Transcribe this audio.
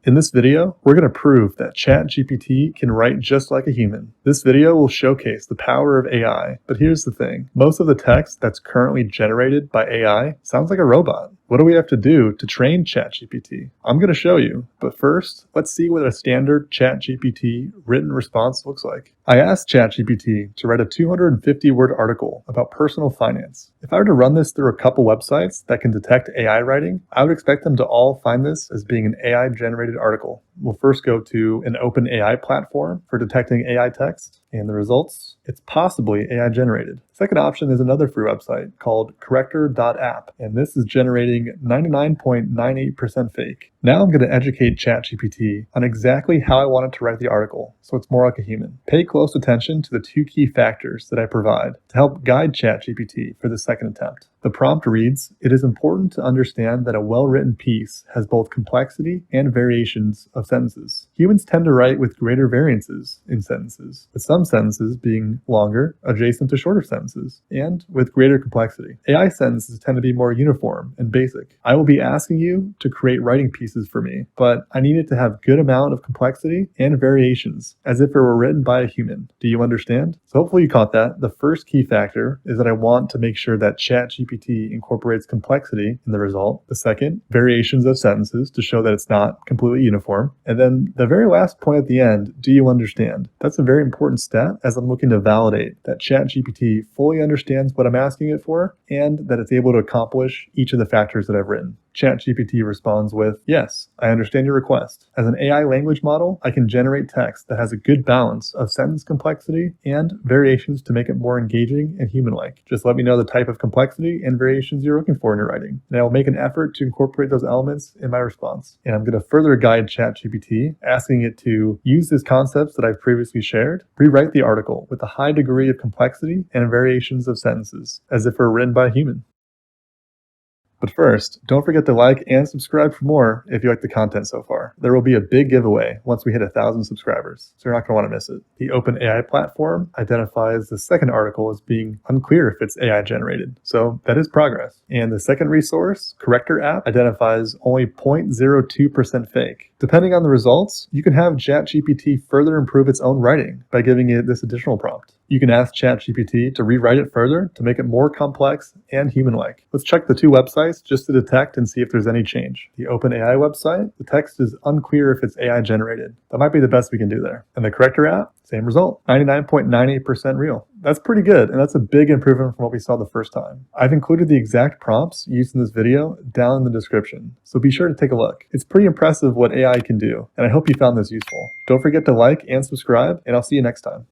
In this video, we're going to prove that Chat GPT can write just like a human. This video will showcase the power of AI, but here's the thing. Most of the text that's currently generated by AI sounds like a robot. What do we have to do to train Chat GPT? I'm going to show you, but first, let's see what a standard Chat GPT written response looks like. I asked Chat GPT to write a 250-word article about personal finance. If I were to run this through a couple websites that can detect AI writing, I would expect them to all find this as being an AI-generated article. We'll first go to an OpenAI platform for detecting AI text, and the results, it's possibly AI generated. Second option is another free website called corrector.app, and this is generating 99.98% fake. Now I'm going to educate ChatGPT on exactly how I want it to write the article, so it's more like a human. Pay close attention to the two key factors that I provide to help guide ChatGPT for the second attempt. The prompt reads, "It is important to understand that a well-written piece has both complexity and variations of sentences. Humans tend to write with greater variances in sentences, with some sentences being longer, adjacent to shorter sentences, and with greater complexity. AI sentences tend to be more uniform and basic. I will be asking you to create writing pieces for me, but I need it to have good amount of complexity and variations, as if it were written by a human. Do you understand?" So hopefully you caught that. The first key factor is that I want to make sure that ChatGPT incorporates complexity in the result. The second, variations of sentences to show that it's not completely uniform. And then the very last point at the end, do you understand? That's a very important step as I'm looking to validate that ChatGPT fully understands what I'm asking it for and that it's able to accomplish each of the factors that I've written. ChatGPT responds with, "Yes, I understand your request. As an AI language model, I can generate text that has a good balance of sentence complexity and variations to make it more engaging and human-like. Just let me know the type of complexity and variations you're looking for in your writing, and I will make an effort to incorporate those elements in my response." And I'm going to further guide ChatGPT, asking it to use these concepts that I've previously shared, rewrite the article with a high degree of complexity and variations of sentences, as if it were written by a human. But first, don't forget to like and subscribe for more if you like the content so far. There will be a big giveaway once we hit 1,000 subscribers, so you're not going to want to miss it. The OpenAI platform identifies the second article as being unclear if it's AI generated, so that is progress. And the second resource, Corrector app, identifies only 0.02% fake. Depending on the results, you can have ChatGPT further improve its own writing by giving it this additional prompt. You can ask ChatGPT to rewrite it further to make it more complex and human-like. Let's check the two websites just to detect and see if there's any change. The OpenAI website, the text is unclear if it's AI generated. That might be the best we can do there. And the Corrector app, same result, 99.98% real. That's pretty good, and that's a big improvement from what we saw the first time. I've included the exact prompts used in this video down in the description, so be sure to take a look. It's pretty impressive what AI can do, and I hope you found this useful. Don't forget to like and subscribe, and I'll see you next time.